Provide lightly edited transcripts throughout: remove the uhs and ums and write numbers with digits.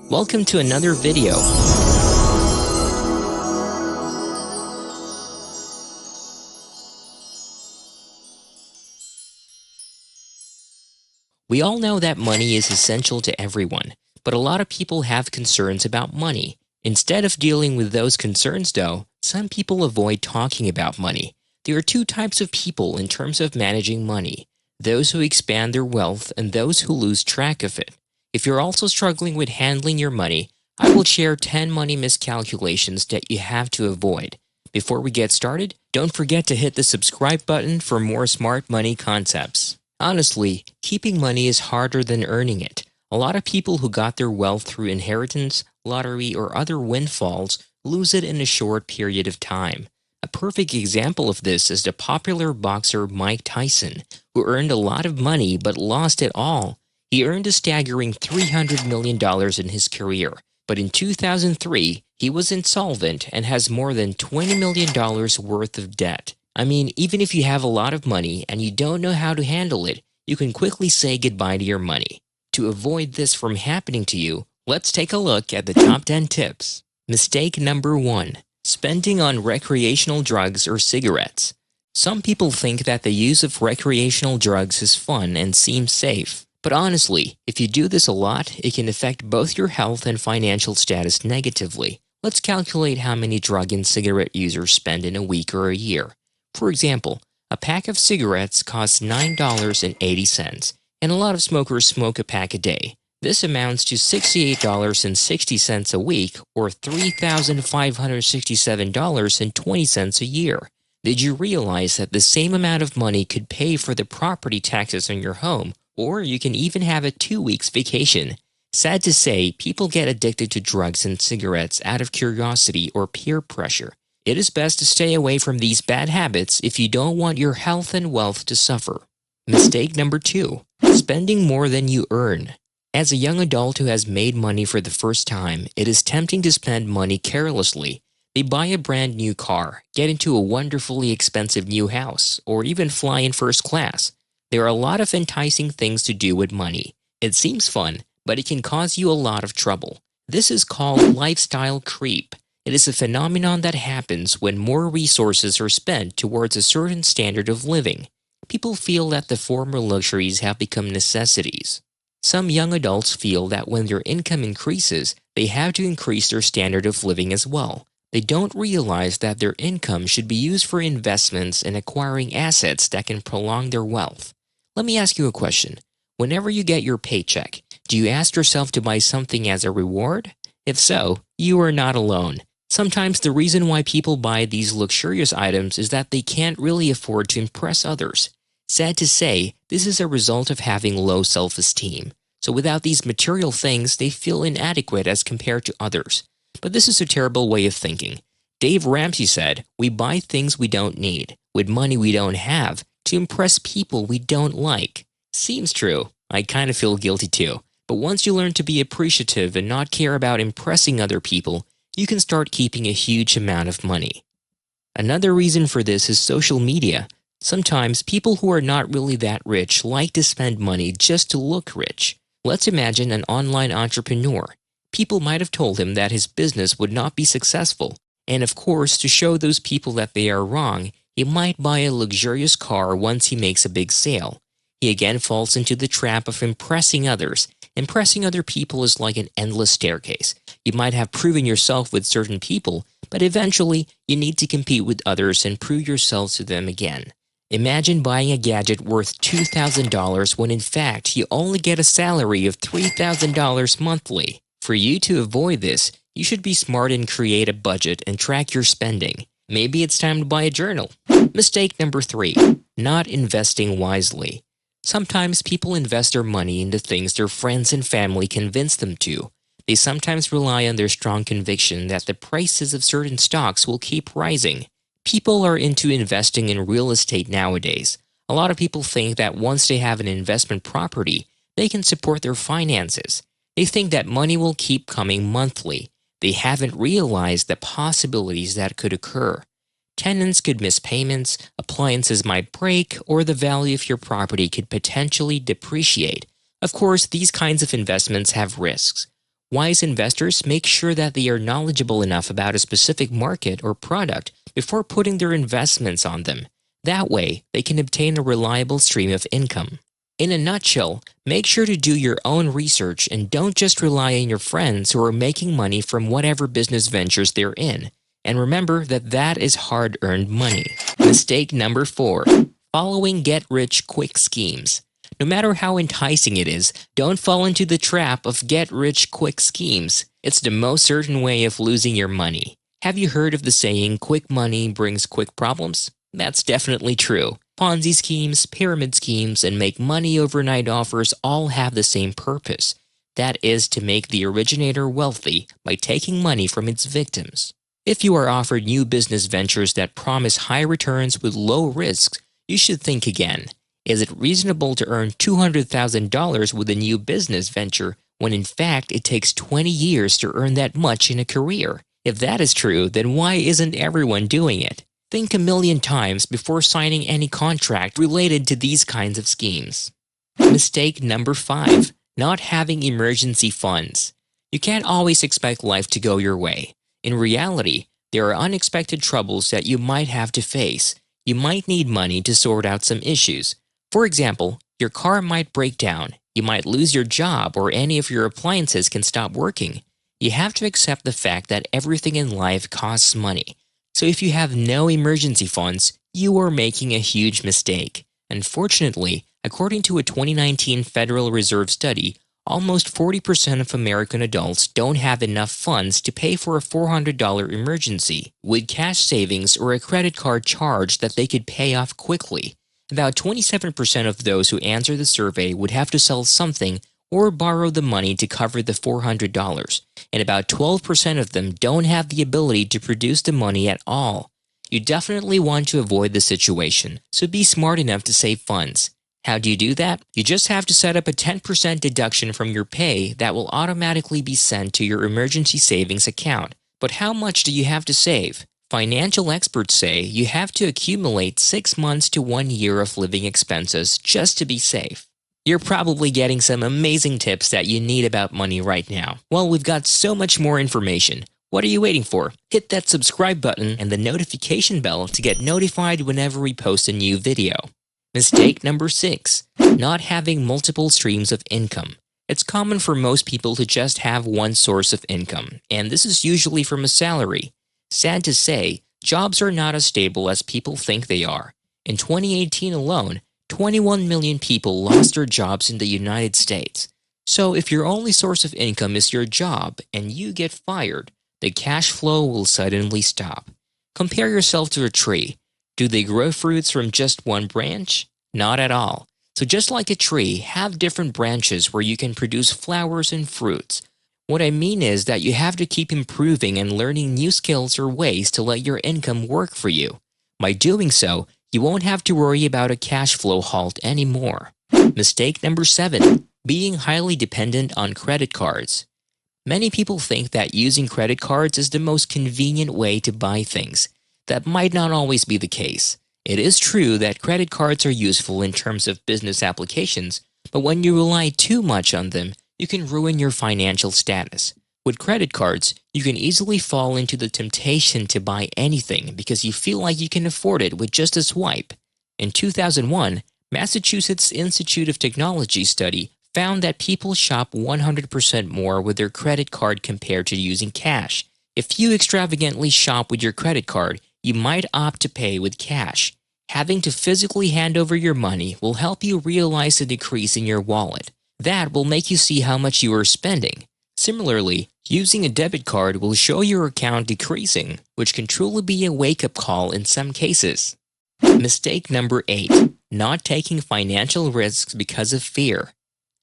Welcome to another video. We all know that money is essential to everyone, but a lot of people have concerns about money. Instead of dealing with those concerns though, some people avoid talking about money. There are two types of people in terms of managing money: those who expand their wealth and those who lose track of it. If you're also struggling with handling your money, I will share 10 money miscalculations that you have to avoid. Before we get started, don't forget to hit the subscribe button for more smart money concepts. Honestly, keeping money is harder than earning it. A lot of people who got their wealth through inheritance, lottery, or other windfalls lose it in a short period of time. A perfect example of this is the popular boxer Mike Tyson, who earned a lot of money but lost it all. He earned a staggering $300 million in his career, but in 2003, he was insolvent and has more than $20 million worth of debt. I mean, even if you have a lot of money and you don't know how to handle it, you can quickly say goodbye to your money. To avoid this from happening to you, let's take a look at the top 10 tips. Mistake number 1. Spending on recreational drugs or cigarettes. Some people think that the use of recreational drugs is fun and seems safe. But honestly, if you do this a lot, it can affect both your health and financial status negatively. Let's calculate how many drug and cigarette users spend in a week or a year. For example, a pack of cigarettes costs $9.80, and a lot of smokers smoke a pack a day. This amounts to $68.60 a week, or $3,567.20 a year. Did you realize that the same amount of money could pay for the property taxes on your home, or you can even have a 2 weeks vacation? Sad to say, people get addicted to drugs and cigarettes out of curiosity or peer pressure. It is best to stay away from these bad habits if you don't want your health and wealth to suffer. Mistake number 2. Spending more than you earn. As a young adult who has made money for the first time, it is tempting to spend money carelessly. They buy a brand new car, get into a wonderfully expensive new house, or even fly in first class. There are a lot of enticing things to do with money. It seems fun, but it can cause you a lot of trouble. This is called lifestyle creep. It is a phenomenon that happens when more resources are spent towards a certain standard of living. People feel that the former luxuries have become necessities. Some young adults feel that when their income increases, they have to increase their standard of living as well. They don't realize that their income should be used for investments and acquiring assets that can prolong their wealth. Let me ask you a question. Whenever you get your paycheck, do you ask yourself to buy something as a reward? If so, you are not alone. Sometimes the reason why people buy these luxurious items is that they can't really afford to impress others. Sad to say, this is a result of having low self-esteem. So without these material things, they feel inadequate as compared to others. But this is a terrible way of thinking. Dave Ramsey said, "We buy things we don't need, with money we don't have, to impress people we don't like." Seems true. I kind of feel guilty too. But once you learn to be appreciative and not care about impressing other people, you can start keeping a huge amount of money. Another reason for this is social media. Sometimes people who are not really that rich like to spend money just to look rich. Let's imagine an online entrepreneur. People might have told him that his business would not be successful. And of course, to show those people that they are wrong, he might buy a luxurious car once he makes a big sale. He again falls into the trap of impressing others. Impressing other people is like an endless staircase. You might have proven yourself with certain people, but eventually you need to compete with others and prove yourself to them again. Imagine buying a gadget worth $2,000 when in fact you only get a salary of $3,000 monthly. For you to avoid this, you should be smart and create a budget and track your spending. Maybe it's time to buy a journal. Mistake number 3. Not investing wisely. Sometimes people invest their money into things their friends and family convince them to. They sometimes rely on their strong conviction that the prices of certain stocks will keep rising. People are into investing in real estate nowadays. A lot of people think that once they have an investment property, they can support their finances. They think that money will keep coming monthly. They haven't realized the possibilities that could occur. Tenants could miss payments, appliances might break, or the value of your property could potentially depreciate. Of course, these kinds of investments have risks. Wise investors make sure that they are knowledgeable enough about a specific market or product before putting their investments on them. That way, they can obtain a reliable stream of income. In a nutshell, make sure to do your own research and don't just rely on your friends who are making money from whatever business ventures they're in. And remember that is hard-earned money. Mistake number 4. Following get-rich-quick schemes. No matter how enticing it is, don't fall into the trap of get-rich-quick schemes. It's the most certain way of losing your money. Have you heard of the saying, quick money brings quick problems? That's definitely true. Ponzi schemes, pyramid schemes, and make money overnight offers all have the same purpose. That is to make the originator wealthy by taking money from its victims. If you are offered new business ventures that promise high returns with low risks, you should think again. Is it reasonable to earn $200,000 with a new business venture when in fact it takes 20 years to earn that much in a career? If that is true, then why isn't everyone doing it? Think a million times before signing any contract related to these kinds of schemes. Mistake number 5. Not having emergency funds. You can't always expect life to go your way. In reality, there are unexpected troubles that you might have to face. You might need money to sort out some issues. For example, your car might break down, you might lose your job, or any of your appliances can stop working. You have to accept the fact that everything in life costs money. So if you have no emergency funds, you are making a huge mistake. Unfortunately, according to a 2019 Federal Reserve study, almost 40% of American adults don't have enough funds to pay for a $400 emergency with cash savings or a credit card charge that they could pay off quickly. About 27% of those who answer the survey would have to sell something or borrow the money to cover the $400, and about 12% of them don't have the ability to produce the money at all. You definitely want to avoid the situation, so be smart enough to save funds. How do you do that? You just have to set up a 10% deduction from your pay that will automatically be sent to your emergency savings account. But how much do you have to save? Financial experts say you have to accumulate 6 months to 1 year of living expenses just to be safe. You're probably getting some amazing tips that you need about money right now. Well, we've got so much more information. What are you waiting for? Hit that subscribe button and the notification bell to get notified whenever we post a new video. Mistake number 6. Not having multiple streams of income. It's common for most people to just have one source of income, and this is usually from a salary. Sad to say, jobs are not as stable as people think they are. In 2018 alone, 21 million people lost their jobs in the United States. So if your only source of income is your job and you get fired, the cash flow will suddenly stop. Compare yourself to a tree. Do they grow fruits from just one branch? Not at all. So just like a tree, have different branches where you can produce flowers and fruits. What I mean is that you have to keep improving and learning new skills or ways to let your income work for you. By doing so, you won't have to worry about a cash flow halt anymore. Mistake number 7. Being highly dependent on credit cards. Many people think that using credit cards is the most convenient way to buy things. That might not always be the case. It is true that credit cards are useful in terms of business applications, but when you rely too much on them, you can ruin your financial status. With credit cards, you can easily fall into the temptation to buy anything because you feel like you can afford it with just a swipe. In 2001, Massachusetts Institute of Technology study found that people shop 100% more with their credit card compared to using cash. If you extravagantly shop with your credit card, you might opt to pay with cash. Having to physically hand over your money will help you realize the decrease in your wallet. That will make you see how much you are spending. Similarly, using a debit card will show your account decreasing, which can truly be a wake-up call in some cases. Mistake number 8. Not taking financial risks because of fear.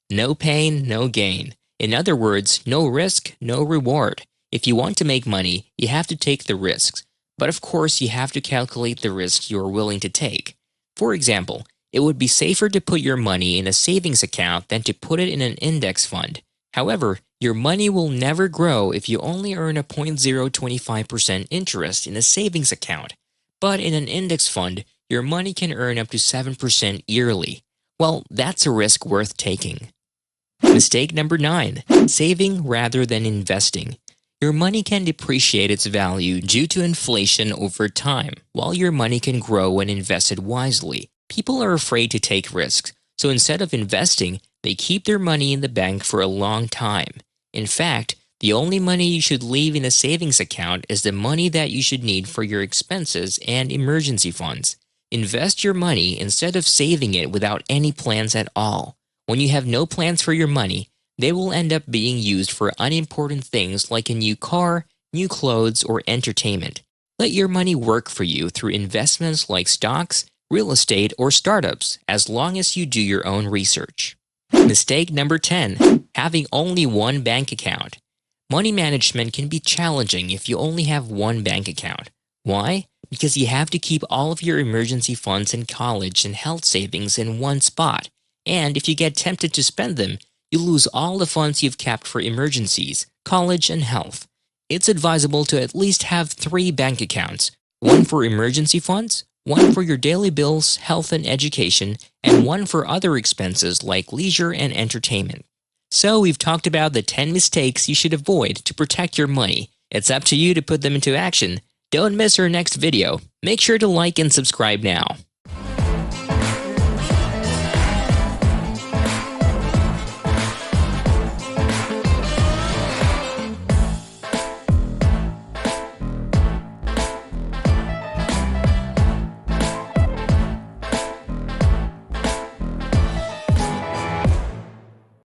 No pain, no gain. In other words, no risk, no reward. If you want to make money, you have to take the risks. But of course, you have to calculate the risk you are willing to take. For example, it would be safer to put your money in a savings account than to put it in an index fund. However, your money will never grow if you only earn a 0.025% interest in a savings account. But in an index fund, your money can earn up to 7% yearly. Well, that's a risk worth taking. Mistake number 9. Saving rather than investing. Your money can depreciate its value due to inflation over time, while your money can grow when invested wisely. People are afraid to take risks, so instead of investing, they keep their money in the bank for a long time. In fact, the only money you should leave in a savings account is the money that you should need for your expenses and emergency funds. Invest your money instead of saving it without any plans at all. When you have no plans for your money, they will end up being used for unimportant things like a new car, new clothes, or entertainment. Let your money work for you through investments like stocks, real estate, or startups, as long as you do your own research. Mistake number 10. Having only one bank account. Money management can be challenging if you only have one bank account. Why? Because you have to keep all of your emergency funds in college and health savings in one spot. And if you get tempted to spend them, you lose all the funds you've kept for emergencies, college, and health. It's advisable to at least have 3 bank accounts, one for emergency funds, one for your daily bills, health and education, and one for other expenses like leisure and entertainment. So we've talked about the 10 mistakes you should avoid to protect your money. It's up to you to put them into action. Don't miss our next video. Make sure to like and subscribe now.